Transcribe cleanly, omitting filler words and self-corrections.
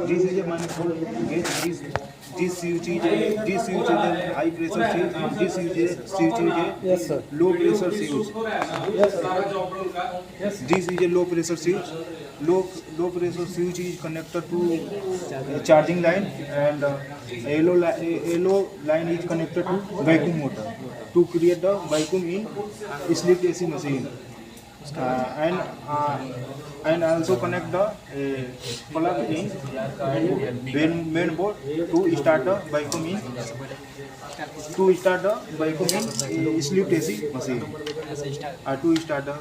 This is a manifold gauge. This switch is a high pressure switch. This switch is Yes, sir. a low pressure switch. Yes, sir. Yes. This is a low pressure switch. Low pressure switch is connected to a charging line, and yellow line is connected to vacuum motor to create the vacuum in split AC machine. And also connect the plug in main board to start the vacuum in split AC machine. To start the